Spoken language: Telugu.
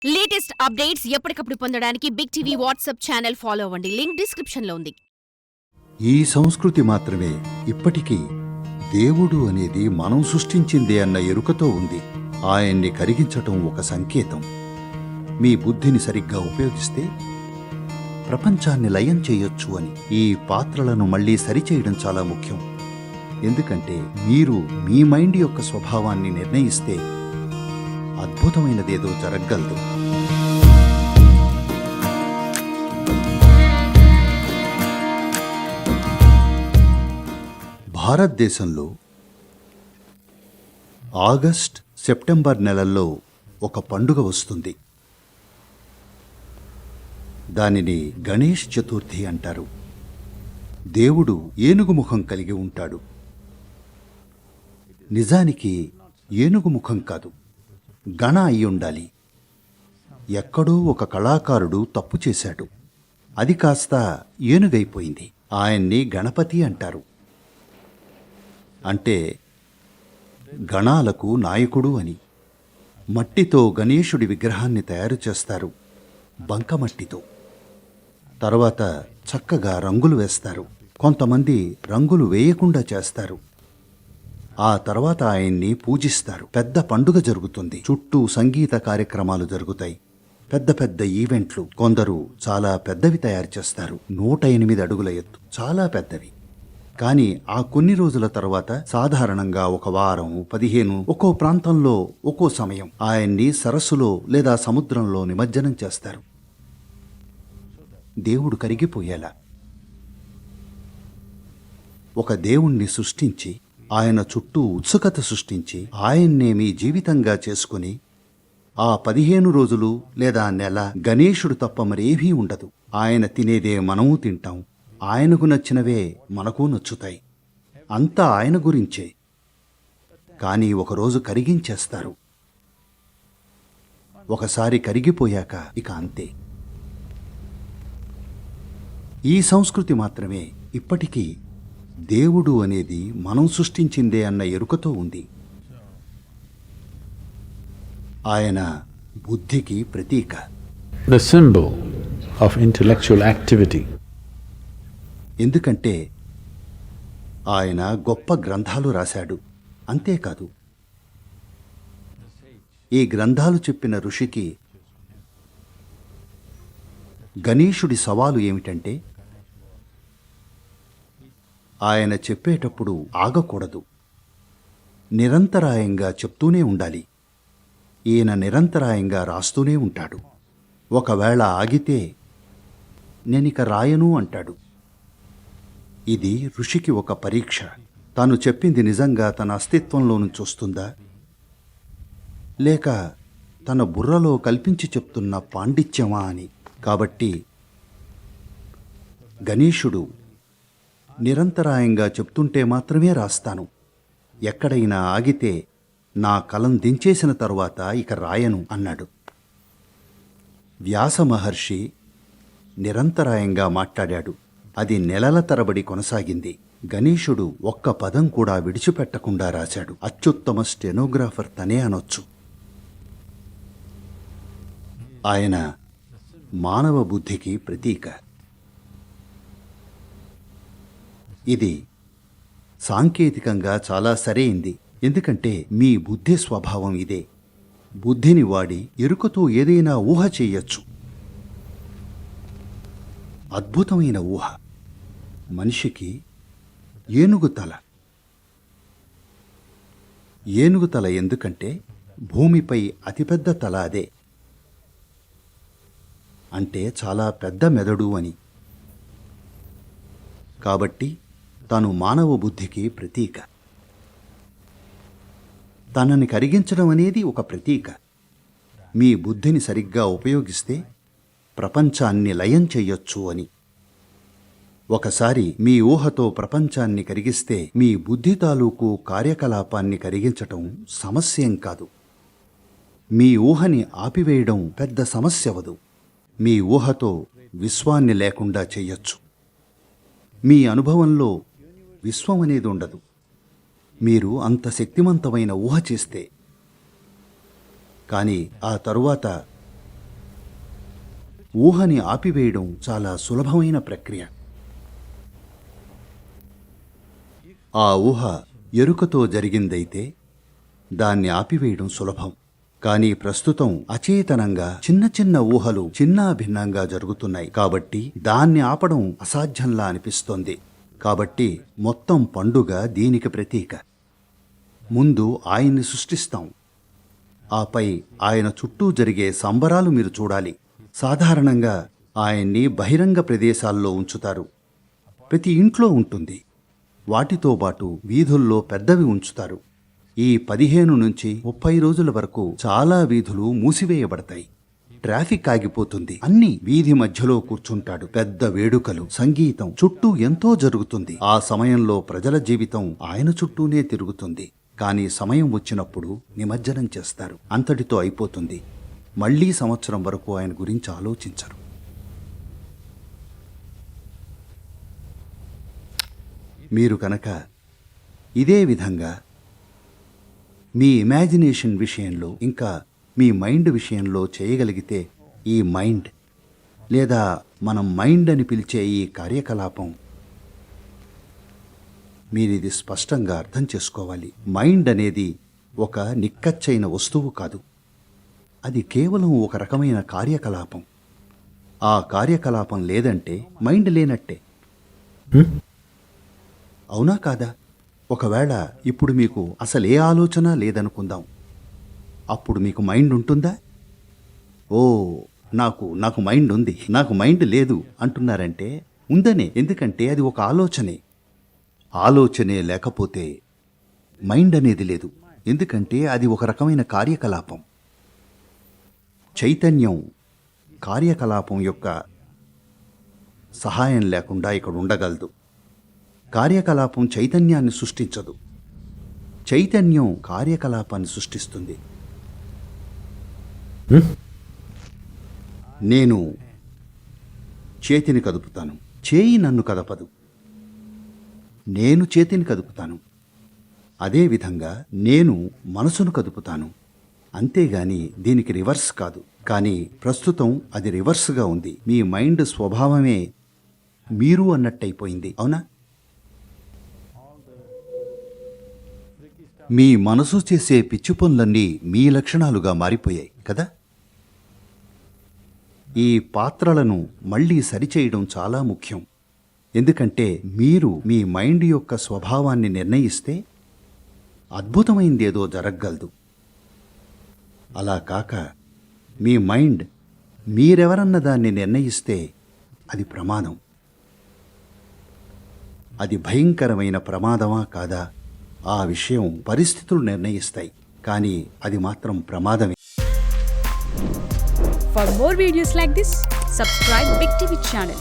లేటెస్ట్ అప్డేట్స్ ఎప్పటికప్పుడు పొందడానికి big TV WhatsApp channel follow అవ్వండి. లింక్ డిస్క్రిప్షన్ లో ఉంది. ఈ సంస్కృతి మాత్రమే ఇప్పటికీ దేవుడు అనేది మనం సృష్టించిందే అన్న ఎరుకతో ఉంది. ఆయన్ని కరిగించటం ఒక సంకేతం. మీ బుద్ధిని సరిగ్గా ఉపయోగిస్తే ప్రపంచాన్ని లయం చేయొచ్చు అని. ఈ పాత్రలను మళ్లీ సరిచేయడం చాలా ముఖ్యం. ఎందుకంటే మీరు మీ మైండ్ యొక్క స్వభావాన్ని నిర్ణయిస్తే అద్భుతమైనదేదో జరగగలదు. భారతదేశంలో ఆగస్ట్, సెప్టెంబర్ నెలల్లో ఒక పండుగ వస్తుంది. దానిని గణేష్ చతుర్థి అంటారు. దేవుడు ఏనుగు ముఖం కలిగి ఉంటాడు. నిజానికి ఏనుగు ముఖం కాదు, గణ అయి ఉండాలి. ఎక్కడో ఒక కళాకారుడు తప్పు చేశాడు. అది కాస్త ఏనుగైపోయింది. ఆయన్ని గణపతి అంటారు. అంటే గణాలకు నాయకుడు అని. మట్టితో గణేశుడి విగ్రహాన్ని తయారు చేస్తారు, బంకమట్టితో. తర్వాత చక్కగా రంగులు వేస్తారు. కొంతమంది రంగులు వేయకుండా చేస్తారు. ఆ తర్వాత ఆయన్ని పూజిస్తారు. పెద్ద పండుగ జరుగుతుంది. చుట్టూ సంగీత కార్యక్రమాలు జరుగుతాయి. పెద్ద పెద్ద ఈవెంట్లు. కొందరు చాలా పెద్దవి తయారు చేస్తారు. 108 అడుగుల ఎత్తు, చాలా పెద్దవి. కానీ ఆ కొన్ని రోజుల తర్వాత సాధారణంగా ఒక వారం, 15, ఒక్కో ప్రాంతంలో ఒక్కో సమయం ఆయన్ని సరస్సులో లేదా సముద్రంలో నిమజ్జనం చేస్తారు, దేవుడు కరిగిపోయేలా. ఒక దేవుణ్ణి సృష్టించి ఆయన చుట్టూ ఉత్సుకత సృష్టించి ఆయన్నే మీ జీవితంగా చేసుకుని ఆ 15 రోజులు లేదా నెల గణేశుడు తప్ప మరేవీ ఉండదు. ఆయన తినేదే మనము తింటాం. ఆయనకు నచ్చినవే మనకు నచ్చుతాయి. అంతా ఆయన గురించే. కానీ ఒకరోజు కరిగించేస్తారు. ఒకసారి కరిగిపోయాక ఇక అంతే. ఈ సంస్కృతి మాత్రమే ఇప్పటికీ దేవుడు అనేది మనం సృష్టించిందే అన్న ఎరుకతో ఉంది. ఆయన బుద్ధికి ప్రతీక. The symbol of intellectual activity. ఎందుకంటే ఆయన గొప్ప గ్రంథాలు రాశాడు. అంతేకాదు, ఈ గ్రంథాలు చెప్పిన ఋషికి గణేశుడి సవాలు ఏమిటంటే ఆయన చెప్పేటప్పుడు ఆగకూడదు. నిరంతరాయంగా చెప్తూనే ఉండాలి. ఈయన నిరంతరాయంగా రాస్తూనే ఉంటాడు. ఒకవేళ ఆగితే నేనిక రాయను అంటాడు. ఇది ఋషికి ఒక పరీక్ష. తాను చెప్పింది నిజంగా తన అస్తిత్వంలో నుంచి వస్తుందా, లేక తన బుర్రలో కల్పించి చెప్తున్న పాండిత్యమా అని. కాబట్టి గణేశుడు నిరంతరాయంగా చెప్తుంటే మాత్రమే రాస్తాను. ఎక్కడైనా ఆగితే నా కలం దించేసిన తరువాత ఇక రాయను అన్నాడు. వ్యాస మహర్షి నిరంతరాయంగా మాట్లాడాడు. అది నెలల తరబడి కొనసాగింది. గణేశుడు ఒక్క పదం కూడా విడిచిపెట్టకుండా రాశాడు. అత్యుత్తమ స్టెనోగ్రాఫర్ తనే అనొచ్చు. ఆయన మానవ బుద్ధికి ప్రతీక. ఇది సాంకేతికంగా చాలా సరైంది. ఎందుకంటే మీ బుద్ధి స్వభావం ఇదే. బుద్ధిని వాడి ఎరుకతో ఏదైనా ఊహ చేయొచ్చు. అద్భుతమైన ఊహ. మనిషికి ఏనుగుతల. ఏనుగుతల ఎందుకంటే భూమిపై అతిపెద్ద తల అదే. అంటే చాలా పెద్ద మెదడు అని. కాబట్టి తను మానవ బుద్ధికి ప్రతీక. తనని కరిగించడం అనేది ఒక ప్రతీక. మీ బుద్ధిని సరిగ్గా ఉపయోగిస్తే ప్రపంచాన్ని లయం చెయ్యొచ్చు అని. ఒకసారి మీ ఊహతో ప్రపంచాన్ని కరిగిస్తే మీ బుద్ధి తాలూకు కార్యకలాపాన్ని కరిగించటం సమస్యేం కాదు. మీ ఊహని ఆపివేయడం పెద్ద సమస్యవదు. మీ ఊహతో విశ్వాన్ని లేకుండా చెయ్యొచ్చు. మీ అనుభవంలో విశ్వం అనేది ఉండదు. మీరు అంత శక్తివంతమైన ఊహ చేస్తే. కానీ ఆ తరువాత ఊహని ఆపివేయడం చాలా సులభమైన ప్రక్రియ. ఆ ఊహ ఎరుకతో జరిగిందైతే దాన్ని ఆపివేయడం సులభం. కానీ ప్రస్తుతం అచేతనంగా చిన్న చిన్న ఊహలు చిన్నా భిన్నంగా జరుగుతున్నాయి. కాబట్టి దాన్ని ఆపడం అసాధ్యంలా అనిపిస్తోంది. కాబట్టి మొత్తం పండుగ దీనికి ప్రతీక. ముందు ఆయన్ని సృష్టిస్తాం, ఆపై ఆయన చుట్టూ జరిగే సంబరాలు మీరు చూడాలి. సాధారణంగా ఆయన్ని బహిరంగ ప్రదేశాల్లో ఉంచుతారు. ప్రతి ఇంట్లో ఉంటుంది. వాటితో పాటు వీధుల్లో పెద్దవి ఉంచుతారు. ఈ 15 నుంచి 30 రోజుల వరకు చాలా వీధులు మూసివేయబడతాయి. ట్రాఫిక్ ఆగిపోతుంది. అన్ని వీధి మధ్యలో కూర్చుంటాడు. పెద్ద వేడుకలు, సంగీతం, చుట్టూ ఎంతో జరుగుతుంది. ఆ సమయంలో ప్రజల జీవితం ఆయన చుట్టూనే తిరుగుతుంది. కానీ సమయం వచ్చినప్పుడు నిమజ్జనం చేస్తారు. అంతటితో అయిపోతుంది. మళ్లీ సంవత్సరం వరకు ఆయన గురించి ఆలోచించరు. మీరు కనుక ఇదే విధంగా మీ ఇమాజినేషన్ విషయంలో ఇంకా మీ మైండ్ విషయంలో చేయగలిగితే, ఈ మైండ్ లేదా మనం మైండ్ అని పిలిచే ఈ కార్యకలాపం, మీరిది స్పష్టంగా అర్థం చేసుకోవాలి. మైండ్ అనేది ఒక నిక్కచ్చైన వస్తువు కాదు. అది కేవలం ఒక రకమైన కార్యకలాపం. ఆ కార్యకలాపం లేదంటే మైండ్ లేనట్టే. అవునా కాదా? ఒకవేళ ఇప్పుడు మీకు అసలే ఆలోచన లేదనుకుందాం. అప్పుడు మీకు మైండ్ ఉంటుందా? ఓ నాకు మైండ్ ఉంది, నాకు మైండ్ లేదు అంటున్నారంటే ఉందనే. ఎందుకంటే అది ఒక ఆలోచనే. ఆలోచనే లేకపోతే మైండ్ అనేది లేదు. ఎందుకంటే అది ఒక రకమైన కార్యకలాపం. చైతన్యం కార్యకలాపం యొక్క సహాయం లేకుండా ఇక్కడ ఉండగలదు. కార్యకలాపం చైతన్యాన్ని సృష్టించదు. చైతన్యం కార్యకలాపాన్ని సృష్టిస్తుంది. నేను చేతిని కదుపుతాను, చేయి నన్ను కదపదు. నేను చేతిని కదుపుతాను. అదేవిధంగా నేను మనసును కదుపుతాను. అంతేగాని దీనికి రివర్స్ కాదు. కానీ ప్రస్తుతం అది రివర్స్గా ఉంది. మీ మైండ్ స్వభావమే మీరు అన్నట్టయిపోయింది. అవునా? మీ మనసు చేసే పిచ్చి పనులన్నీ మీ లక్షణాలుగా మారిపోయాయి కదా? ఈ పాత్రలను మళ్ళీ సరిచేయడం చాలా ముఖ్యం. ఎందుకంటే మీరు మీ మైండ్ యొక్క స్వభావాన్ని నిర్ణయిస్తే అద్భుతమైందేదో జరగగలదు. అలా కాక మీ మైండ్ మీరెవరన్న దాన్ని నిర్ణయిస్తే అది ప్రమాదం. అది భయంకరమైన ప్రమాదమా కాదా? ఆ విషయం పరిస్థితులు నిర్ణయిస్తాయి. కానీ అది మాత్రం ప్రమాదమే. For more videos like this, subscribe Big TV channel.